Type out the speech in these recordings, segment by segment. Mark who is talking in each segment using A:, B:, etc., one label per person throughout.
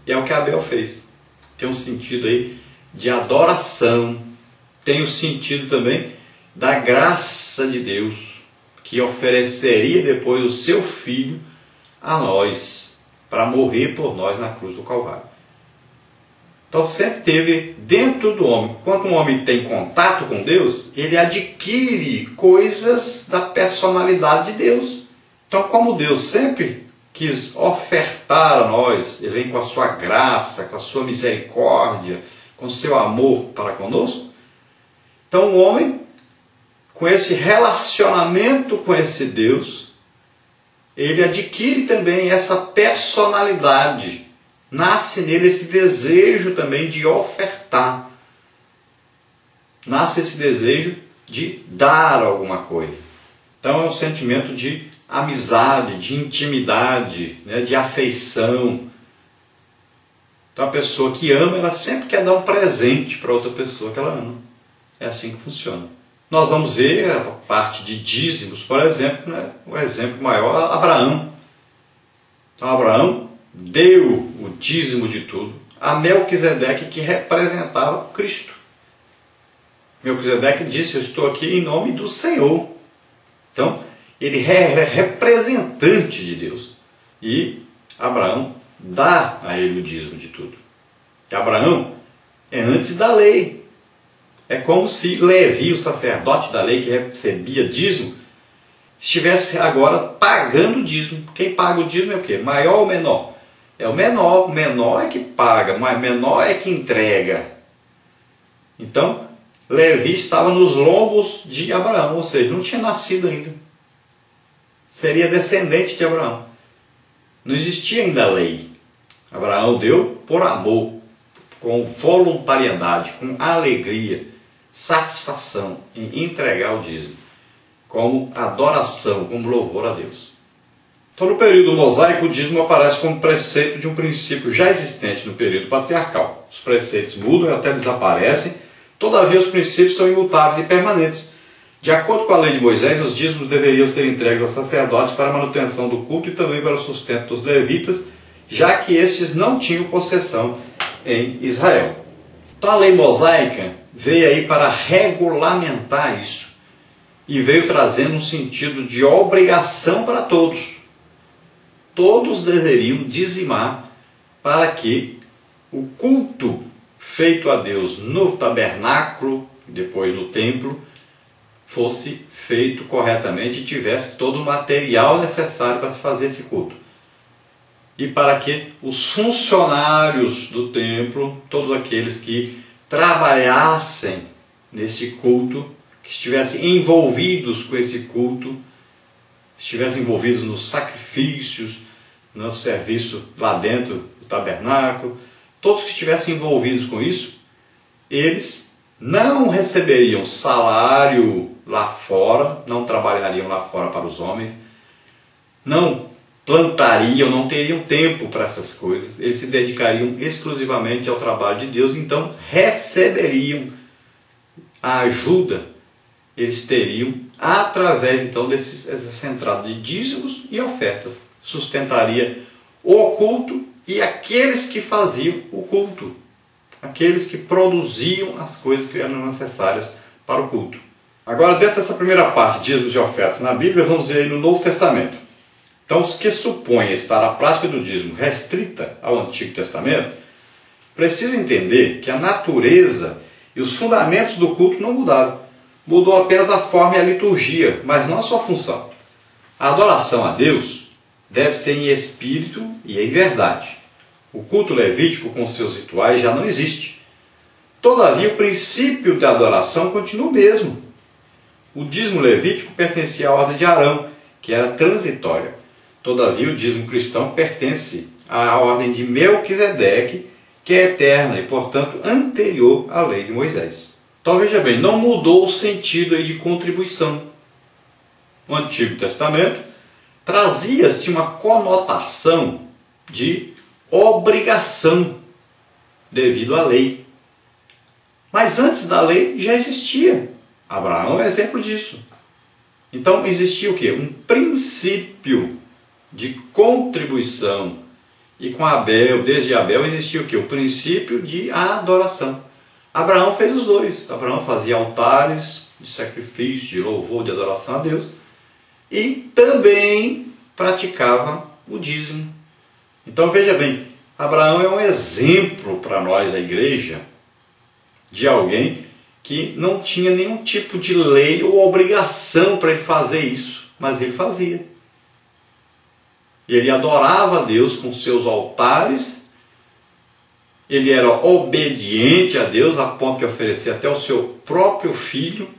A: E é o que Abel fez. Tem um sentido aí de adoração, tem o sentido também da graça de Deus, que ofereceria depois o seu filho a nós, para morrer por nós na cruz do Calvário. Então sempre teve dentro do homem, quando um homem tem contato com Deus, ele adquire coisas da personalidade de Deus. Então, como Deus sempre quis ofertar a nós, ele vem com a sua graça, com a sua misericórdia, com o seu amor para conosco. Então o homem, com esse relacionamento com esse Deus, ele adquire também essa personalidade. Nasce nele esse desejo também de ofertar. Nasce esse desejo de dar alguma coisa. Então é um sentimento de amizade, de intimidade, né, de afeição. Então a pessoa que ama, ela sempre quer dar um presente para outra pessoa que ela ama. É assim que funciona. Nós vamos ver a parte de dízimos, por exemplo, né, o exemplo maior, Abraão. Então Abraão deu o dízimo de tudo a Melquisedeque, que representava Cristo. Melquisedeque disse: eu estou aqui em nome do Senhor. Então, ele é representante de Deus. E Abraão dá a ele o dízimo de tudo. E Abraão é antes da lei. É como se Levi, o sacerdote da lei que recebia dízimo, estivesse agora pagando o dízimo. Quem paga o dízimo é o quê? Maior ou menor? É o menor. O menor é que paga, mas menor é que entrega. Então, Levi estava nos lombos de Abraão, ou seja, não tinha nascido ainda. Seria descendente de Abraão. Não existia ainda a lei. Abraão deu por amor, com voluntariedade, com alegria, satisfação em entregar o dízimo, como adoração, como louvor a Deus. Então, no período mosaico, o dízimo aparece como preceito de um princípio já existente no período patriarcal. Os preceitos mudam e até desaparecem, todavia os princípios são imutáveis e permanentes. De acordo com a lei de Moisés, os dízimos deveriam ser entregues aos sacerdotes para a manutenção do culto e também para o sustento dos levitas, já que estes não tinham possessão em Israel. Então a lei mosaica veio aí para regulamentar isso e veio trazendo um sentido de obrigação para todos. Todos deveriam dizimar para que o culto feito a Deus no tabernáculo e depois no templo fosse feito corretamente e tivesse todo o material necessário para se fazer esse culto. E para que os funcionários do templo, todos aqueles que trabalhassem nesse culto, que estivessem envolvidos com esse culto, estivessem envolvidos nos sacrifícios, no serviço lá dentro do tabernáculo, todos que estivessem envolvidos com isso, eles não receberiam salário lá fora, não trabalhariam lá fora para os homens, não plantariam, não teriam tempo para essas coisas, eles se dedicariam exclusivamente ao trabalho de Deus, então receberiam a ajuda, eles teriam, através então dessa entrada de dízimos e ofertas, sustentaria o culto e aqueles que faziam o culto, aqueles que produziam as coisas que eram necessárias para o culto. Agora, dentro dessa primeira parte, dízimos e ofertas na Bíblia, vamos ver aí no Novo Testamento. Então, os que supõem estar a prática do dízimo restrita ao Antigo Testamento, precisam entender que a natureza e os fundamentos do culto não mudaram. Mudou apenas a forma e a liturgia, mas não a sua função. A adoração a Deus deve ser em espírito e em verdade. O culto levítico com seus rituais já não existe. Todavia, o princípio da adoração continua o mesmo. O dízimo levítico pertencia à ordem de Arão, que era transitória. Todavia, o dízimo cristão pertence à ordem de Melquisedeque, que é eterna e, portanto, anterior à lei de Moisés. Então, veja bem, não mudou o sentido aí de contribuição. No Antigo Testamento, trazia-se uma conotação de obrigação devido à lei. Mas antes da lei já existia. Abraão é exemplo disso. Então existia o quê? Um princípio de contribuição E com Abel, desde Abel, existia o quê? O princípio de adoração. Abraão fez os dois. Abraão fazia altares de sacrifício, de louvor, de adoração a Deus. E também praticava o dízimo. Então veja bem, Abraão é um exemplo para nós, a igreja, de alguém que não tinha nenhum tipo de lei ou obrigação para ele fazer isso, mas ele fazia. Ele adorava a Deus com seus altares, ele era obediente a Deus a ponto de oferecer até o seu próprio filho,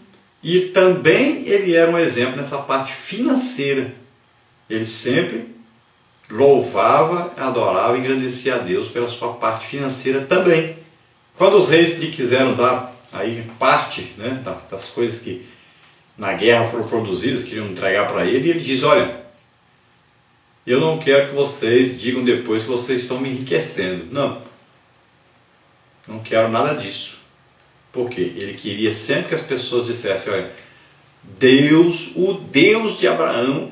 A: e também ele era um exemplo nessa parte financeira. Ele sempre louvava, adorava e agradecia a Deus pela sua parte financeira também. Quando os reis lhe quiseram dar aí parte, né, das coisas que na guerra foram produzidas, queriam entregar para ele, e ele diz: olha, eu não quero que vocês digam depois que vocês estão me enriquecendo. Não quero nada disso. Por quê? Ele queria sempre que as pessoas dissessem: olha, Deus, o Deus de Abraão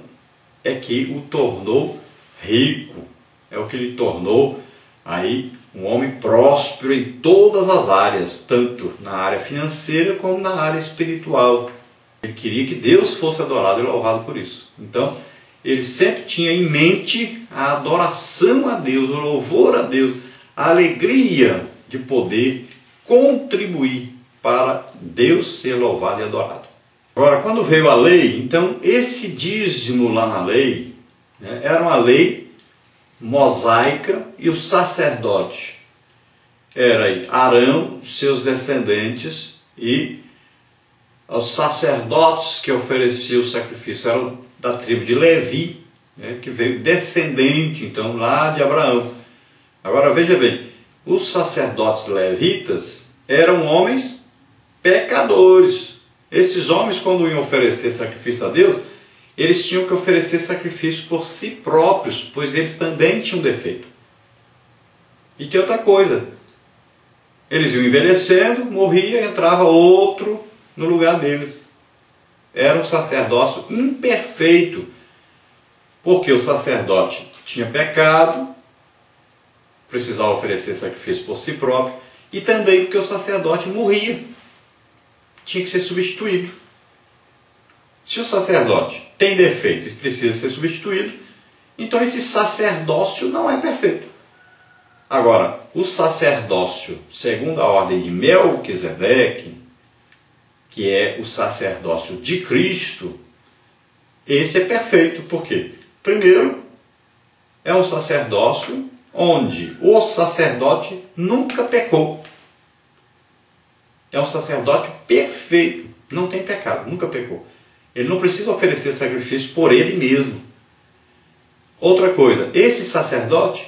A: é que o tornou rico, é o que lhe tornou aí um homem próspero em todas as áreas, tanto na área financeira como na área espiritual. Ele queria que Deus fosse adorado e louvado por isso. Então, ele sempre tinha em mente a adoração a Deus, o louvor a Deus, a alegria de poder contribuir para Deus ser louvado e adorado. Agora, quando veio a lei, então esse dízimo lá na lei, né, era uma lei mosaica, e o sacerdote era Arão, seus descendentes, e os sacerdotes que ofereciam o sacrifício eram da tribo de Levi, né, que veio descendente então lá de Abraão. Agora veja bem, os sacerdotes levitas eram homens pecadores. Esses homens, quando iam oferecer sacrifício a Deus, eles tinham que oferecer sacrifício por si próprios, pois eles também tinham defeito. E tem outra coisa, eles iam envelhecendo, morria e entrava outro no lugar deles. Era um sacerdócio imperfeito, porque o sacerdote tinha pecado, precisava oferecer sacrifício por si próprio, e também porque o sacerdote morria, tinha que ser substituído. Se o sacerdote tem defeito e precisa ser substituído, então esse sacerdócio não é perfeito. Agora, o sacerdócio segundo a ordem de Melquisedeque, que é o sacerdócio de Cristo, esse é perfeito. Por quê? Primeiro, é um sacerdócio onde o sacerdote nunca pecou. É um sacerdote perfeito, não tem pecado, nunca pecou. Ele não precisa oferecer sacrifício por ele mesmo. Outra coisa, esse sacerdote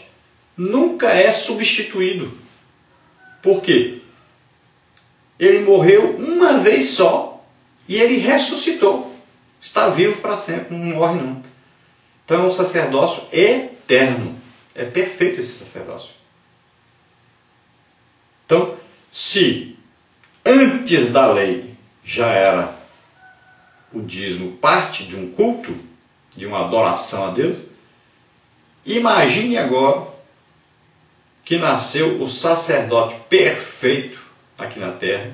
A: nunca é substituído. Por quê? Ele morreu uma vez só e ele ressuscitou. Está vivo para sempre, não morre não. Então é um sacerdócio eterno. É perfeito esse sacerdócio. Então, se antes da lei já era o dízimo parte de um culto, de uma adoração a Deus, imagine agora que nasceu o sacerdote perfeito aqui na terra,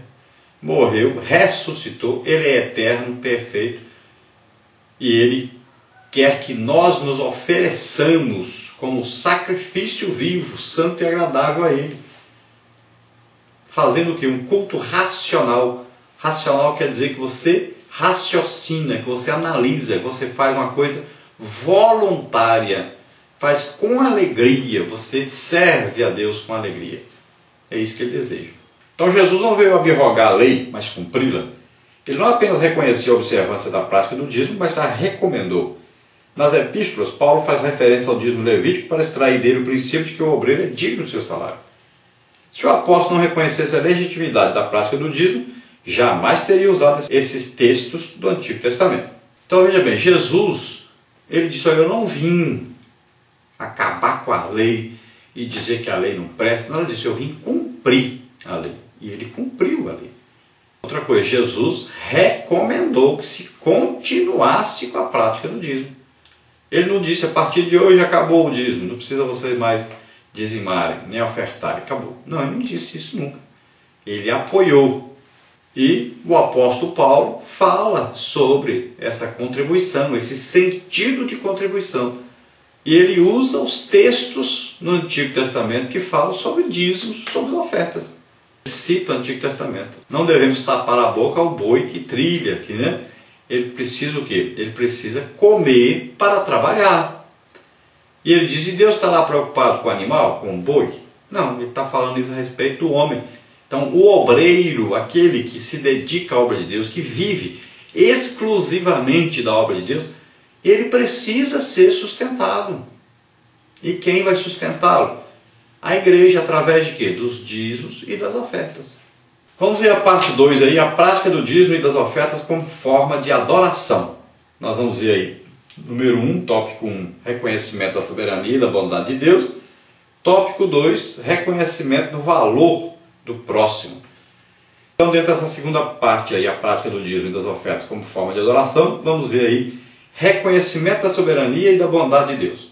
A: morreu, ressuscitou, ele é eterno, perfeito, e ele quer que nós nos ofereçamos como sacrifício vivo, santo e agradável a ele, fazendo o quê? Um culto racional. Racional quer dizer que você raciocina, que você analisa, que você faz uma coisa voluntária, faz com alegria, você serve a Deus com alegria. É isso que ele deseja. Então Jesus não veio abrogar a lei, mas cumpri-la. Ele não apenas reconheceu a observância da prática do dízimo, mas a recomendou. Nas epístolas, Paulo faz referência ao dízimo levítico para extrair dele o princípio de que o obreiro é digno do seu salário. Se o apóstolo não reconhecesse a legitimidade da prática do dízimo, jamais teria usado esses textos do Antigo Testamento. Então veja bem, Jesus, ele disse: olha, eu não vim acabar com a lei e dizer que a lei não presta. Não, ele disse: eu vim cumprir a lei. E ele cumpriu a lei. Outra coisa, Jesus recomendou que se continuasse com a prática do dízimo. Ele não disse, a partir de hoje acabou o dízimo, não precisa vocês mais dizimarem, nem ofertarem, acabou. Não, ele não disse isso nunca. Ele apoiou. E o apóstolo Paulo fala sobre essa contribuição, esse sentido de contribuição. E ele usa os textos no Antigo Testamento que falam sobre dízimos, sobre ofertas. Ele cita o Antigo Testamento. Não devemos tapar a boca ao boi que trilha, que, né? Ele precisa o quê? Ele precisa comer para trabalhar. E ele diz, e Deus está lá preocupado com o animal, com o boi? Não, ele está falando isso a respeito do homem. Então, o obreiro, aquele que se dedica à obra de Deus, que vive exclusivamente da obra de Deus, ele precisa ser sustentado. E quem vai sustentá-lo? A igreja, através de quê? Dos dízimos e das ofertas. Vamos ver a parte 2 aí, a prática do dízimo e das ofertas como forma de adoração. Nós vamos ver aí, número 1, tópico 1, reconhecimento da soberania e da bondade de Deus. Tópico 2, reconhecimento do valor do próximo. Então, dentro dessa segunda parte aí, a prática do dízimo e das ofertas como forma de adoração, vamos ver aí, reconhecimento da soberania e da bondade de Deus.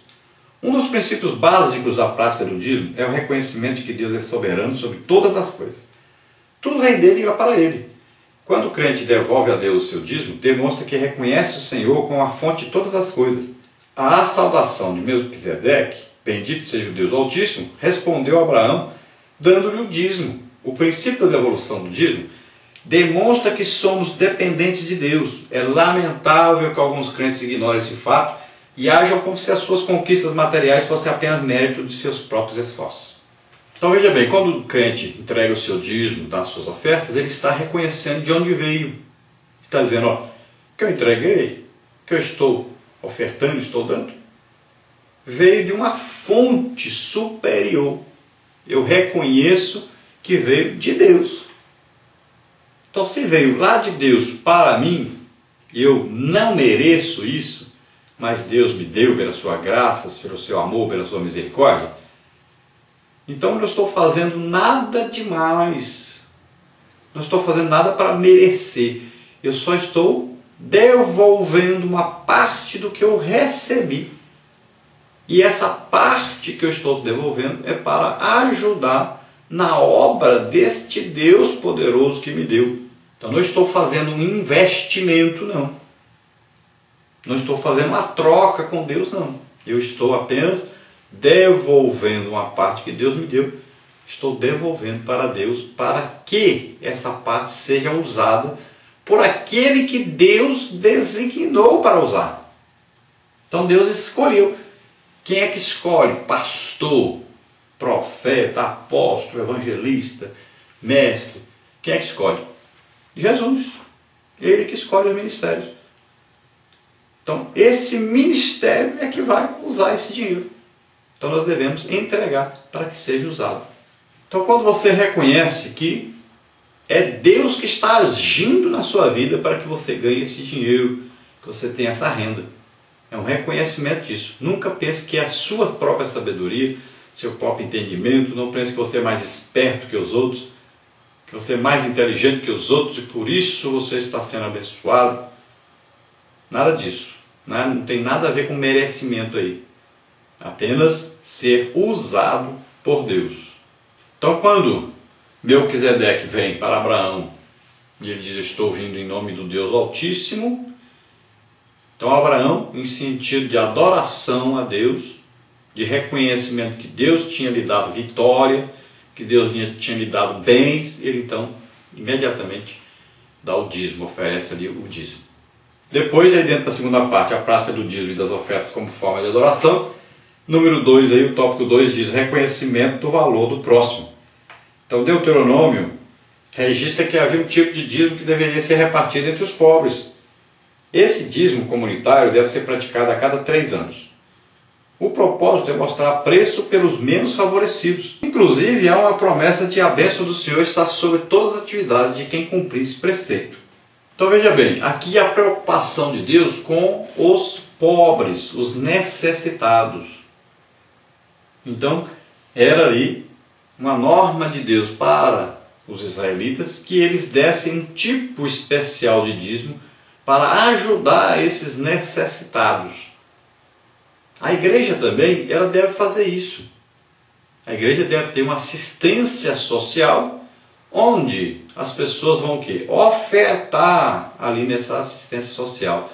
A: Um dos princípios básicos da prática do dízimo é o reconhecimento de que Deus é soberano sobre todas as coisas. Tudo vem dele e vai para ele. Quando o crente devolve a Deus o seu dízimo, demonstra que reconhece o Senhor como a fonte de todas as coisas. A saudação de Melquisedeque, bendito seja o Deus Altíssimo, respondeu a Abraão dando-lhe o dízimo. O princípio da devolução do dízimo demonstra que somos dependentes de Deus. É lamentável que alguns crentes ignorem esse fato e ajam como se as suas conquistas materiais fossem apenas mérito de seus próprios esforços. Então veja bem, quando o crente entrega o seu dízimo, dá as suas ofertas, ele está reconhecendo de onde veio. Está dizendo, ó, que eu entreguei, que eu estou ofertando, estou dando, veio de uma fonte superior. Eu reconheço que veio de Deus. Então se veio lá de Deus para mim, eu não mereço isso, mas Deus me deu pela sua graça, pelo seu amor, pela sua misericórdia, então eu não estou fazendo nada demais, não estou fazendo nada para merecer, eu só estou devolvendo uma parte do que eu recebi. E essa parte que eu estou devolvendo é para ajudar na obra deste Deus poderoso que me deu. Então não estou fazendo um investimento, não. Não estou fazendo uma troca com Deus, não. Eu estou apenas devolvendo uma parte que Deus me deu. Estou devolvendo para Deus para que essa parte seja usada por aquele que Deus designou para usar. Então Deus escolheu. Quem é que escolhe? Pastor, profeta, apóstolo, evangelista, mestre. Quem é que escolhe? Jesus. Ele que escolhe os ministérios. Então, esse ministério é que vai usar esse dinheiro. Então, nós devemos entregar para que seja usado. Então, quando você reconhece que é Deus que está agindo na sua vida para que você ganhe esse dinheiro, que você tenha essa renda, é um reconhecimento disso. Nunca pense que é a sua própria sabedoria, seu próprio entendimento. Não pense que você é mais esperto que os outros, que você é mais inteligente que os outros e por isso você está sendo abençoado. Nada disso. Não tem nada a ver com merecimento aí. Apenas ser usado por Deus. Então quando Melquisedeque vem para Abraão e ele diz, estou vindo em nome do Deus Altíssimo. Então Abraão, em sentido de adoração a Deus, de reconhecimento que Deus tinha lhe dado vitória, que Deus tinha lhe dado bens, ele então imediatamente dá o dízimo, oferece ali o dízimo. Depois, aí dentro da segunda parte, a prática do dízimo e das ofertas como forma de adoração. Número 2, aí, o tópico 2 diz reconhecimento do valor do próximo. Então Deuteronômio registra que havia um tipo de dízimo que deveria ser repartido entre os pobres. Esse dízimo comunitário deve ser praticado a cada 3 anos. O propósito é mostrar apreço pelos menos favorecidos. Inclusive, há uma promessa de a bênção do Senhor estar sobre todas as atividades de quem cumprir esse preceito. Então veja bem, aqui a preocupação de Deus com os pobres, os necessitados. Então, era ali uma norma de Deus para os israelitas que eles dessem um tipo especial de dízimo para ajudar esses necessitados. A igreja também, ela deve fazer isso. A igreja deve ter uma assistência social, onde as pessoas vão o quê? Ofertar ali nessa assistência social.